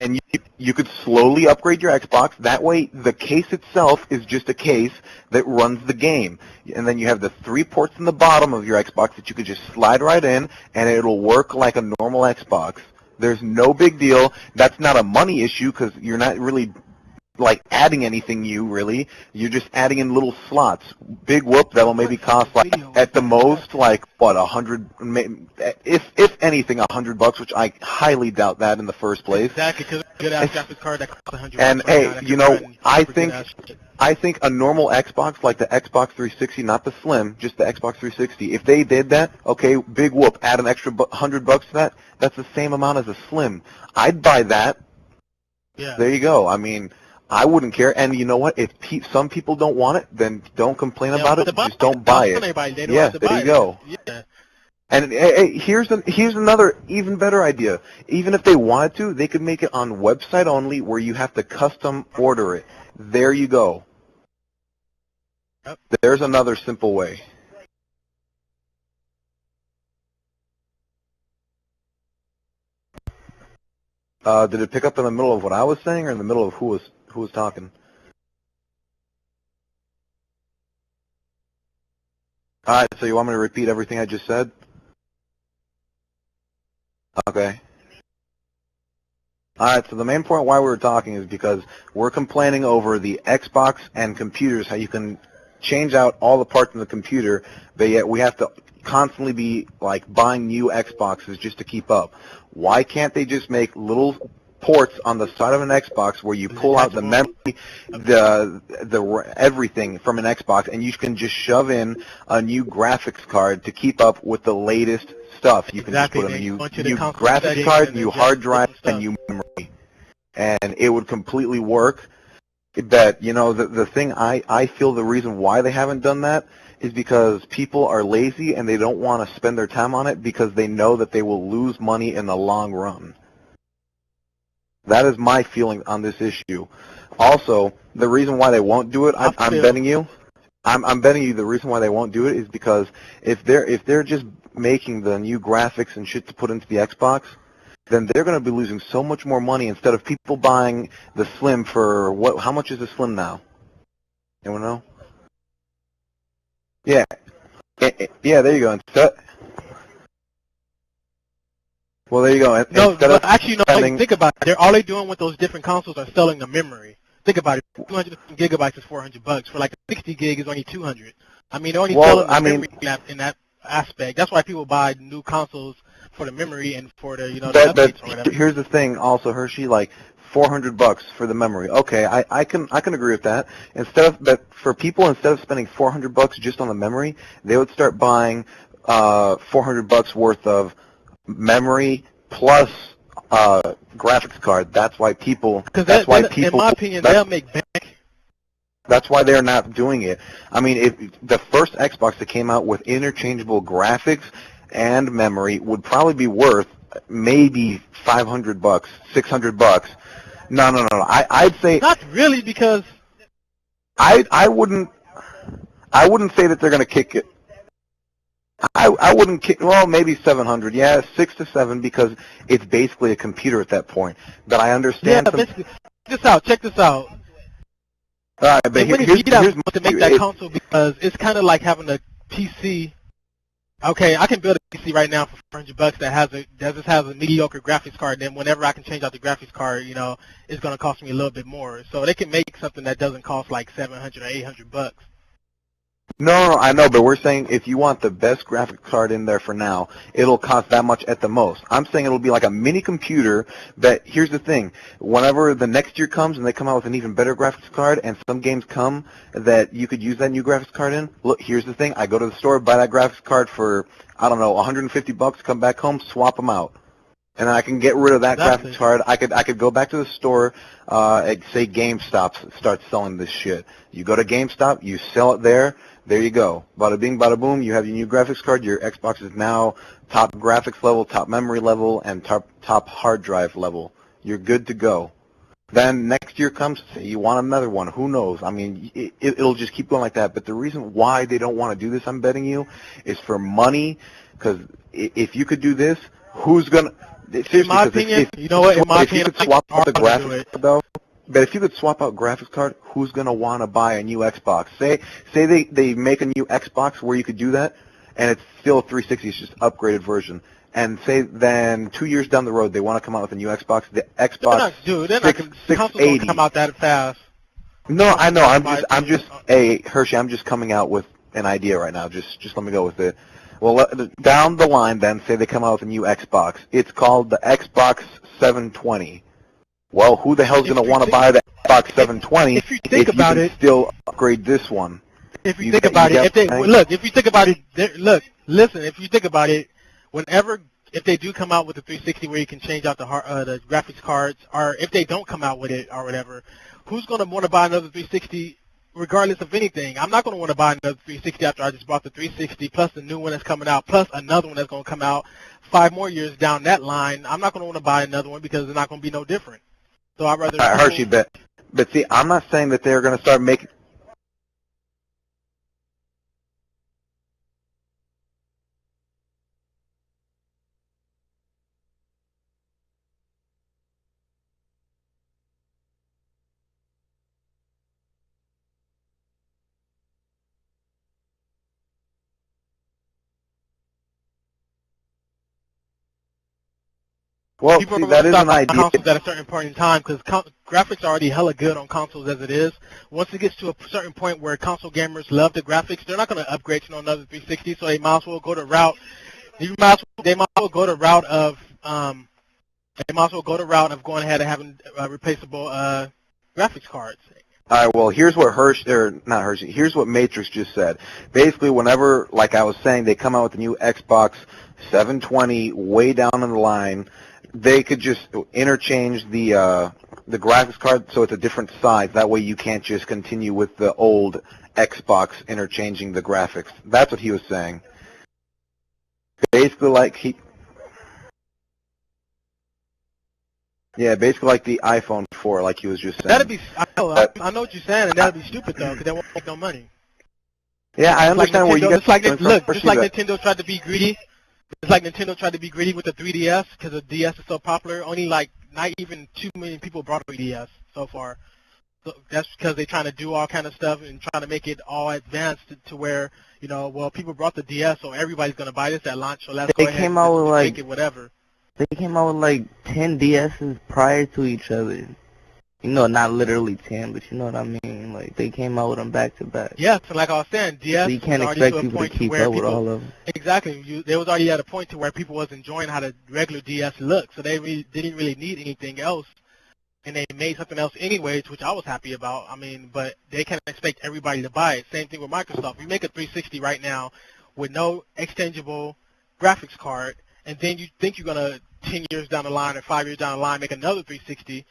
and you could slowly upgrade your Xbox. That way, the case itself is just a case that runs the game. And then you have the 3 ports in the bottom of your Xbox that you could just slide right in, and it'll work like a normal Xbox. There's no big deal. That's not a money issue because you're not really like adding anything new, really. You're just adding in little slots. Big whoop, that'll maybe cost like at the most like what, 100, if anything, $100, which I highly doubt that in the first place. Exactly, because a good ass graphics card that costs $100. And hey, you know, I think a normal Xbox, like the Xbox 360, not the Slim, just the Xbox 360, if they did that, okay, big whoop, add an extra $100 to that, that's the same amount as a Slim. I'd buy that. Yeah. There you go. I mean, I wouldn't care, and you know what? If some people don't want it, then don't complain about it. Just don't buy it. Yeah, there you go. Yeah. And hey, here's another even better idea. Even if they wanted to, they could make it on website only, where you have to custom order it. There you go. Yep. There's another simple way. Did it pick up in the middle of what I was saying, or in the middle of who was talking? All right, so you want me to repeat everything I just said? Okay. All right, so the main point why we were talking is because we're complaining over the Xbox and computers, how you can change out all the parts in the computer, but yet we have to constantly be like buying new Xboxes just to keep up. Why can't they just make little ports on the side of an Xbox where you pull out the memory, the everything from an Xbox, and you can just shove in a new graphics card to keep up with the latest stuff. You can just put in a new graphics card, new hard drive, and new memory, and it would completely work. That, you know, the thing I feel the reason why they haven't done that is because people are lazy and they don't want to spend their time on it because they know that they will lose money in the long run. That is my feeling on this issue. Also, the reason why they won't do it, I'm betting you the reason why they won't do it is because if they're just making the new graphics and shit to put into the Xbox, then they're going to be losing so much more money instead of people buying the Slim for what? How much is the Slim now? Anyone know? Yeah. Yeah, there you go. Well, there you go. No, but actually, no. Think about it. All they're doing with those different consoles are selling the memory. Think about it. 200 gigabytes is $400. For like 60 gig is only 200. I mean, they're only selling the memory in that aspect. That's why people buy new consoles for the memory and for the, you know, the updates or whatever. Here's the thing, also, Hershey, like $400 for the memory. Okay, I can agree with that. But for people, instead of spending $400 just on the memory, they would start buying $400 worth of memory plus graphics card. That's why people. In my opinion, they'll make bank. That's why they're not doing it. I mean, if the first Xbox that came out with interchangeable graphics and memory would probably be worth maybe $500, $600. No. I'd say not really, because I wouldn't say that they're going to kick it. I wouldn't kick. Well, maybe 700. Yeah, 6 to 7 because it's basically a computer at that point. But I understand. Yeah, basically. Check this out. All right, but here's to make that console, because it's kind of like having a PC. Okay, I can build a PC right now for $400 that just has a mediocre graphics card. Then whenever I can change out the graphics card, you know, it's going to cost me a little bit more. So they can make something that doesn't cost like $700 or $800. No, I know, but we're saying if you want the best graphics card in there for now, it'll cost that much at the most. I'm saying it'll be like a mini computer that, here's the thing, whenever the next year comes and they come out with an even better graphics card and some games come that you could use that new graphics card in, look, here's the thing, I go to the store, buy that graphics card for, I don't know, $150, come back home, swap them out. And I can get rid of that graphics card. I could go back to the store, say GameStop starts selling this shit. You go to GameStop, you sell it there. There you go. Bada bing, bada boom. You have your new graphics card. Your Xbox is now top graphics level, top memory level, and top hard drive level. You're good to go. Then next year comes, say you want another one. Who knows? I mean, it'll just keep going like that. But the reason why they don't want to do this, I'm betting you, is for money. Because if you could do this, who's gonna Seriously, In my opinion, you know what? In my opinion, if you could swap out the I would do graphics it. card, though, but if you could swap out graphics card, who's gonna want to buy a new Xbox? Say they make a new Xbox where you could do that, and it's still 360, it's just upgraded version. And say then 2 years down the road they want to come out with a new Xbox, the Xbox They're not, the console's gonna 680. come out that fast. No, I know. I'm just. Hey, Hershey, I'm just coming out with an idea right now. Just let me go with it. Well, down the line, then say they come out with a new Xbox. It's called the Xbox 720. Well, who the hell's gonna want to buy the Xbox 720 if you think if about you can it, still upgrade this one? If you think about it, if you think about it, listen. If you think about it, if they do come out with the 360 where you can change out the graphics cards, or if they don't come out with it or whatever, who's going to want to buy another 360 regardless of anything? I'm not going to want to buy another 360 after I just bought the 360 plus the new one that's coming out plus another one that's going to come out 5 more years down that line. I'm not going to want to buy another one because it's not going to be no different. So I'd rather. Hershey, but see, I'm not saying that they're going to start making. Well, People see, are that going to is stop an buying idea. consoles at a certain point in time because graphics are already hella good on consoles as it is. Once it gets to a certain point where console gamers love the graphics, they're not going to upgrade to another 360, so they might as well go the route. They might as well go the route of going ahead and having replaceable graphics cards. All right, well, here's what here's what Matrix just said. Basically, whenever, like I was saying, they come out with the new Xbox 720 way down in the line, they could just interchange the graphics card so it's a different size. That way you can't just continue with the old Xbox interchanging the graphics. That's what he was saying. Basically, basically like the iPhone 4, like he was just saying. That'd be. I know what you're saying, and that'd be stupid though, because they won't make no money. Yeah, I understand where you get. Just like Nintendo tried to be greedy. It's like Nintendo tried to be greedy with the 3DS because the DS is so popular. Only not even 2 million people bought a 3DS so far. So that's because they're trying to do all kind of stuff and trying to make it all advanced to where, people brought the DS, so everybody's going to buy this at launch, so let's go ahead and make it whatever. They came out with like 10 DSs prior to each other. Not literally 10, but you know what I mean. Like, they came out with them back to back. Yeah, so like I was saying, DS so you can't was expect already to a people point to keep where up with all of them. Exactly. They was already at a point to where people was enjoying how the regular DS looked, so they didn't really need anything else. And they made something else anyways, which I was happy about. I mean, but they can't expect everybody to buy it. Same thing with Microsoft. You make a 360 right now with no exchangeable graphics card, and then you think you're going to 10 years down the line or 5 years down the line make another 360,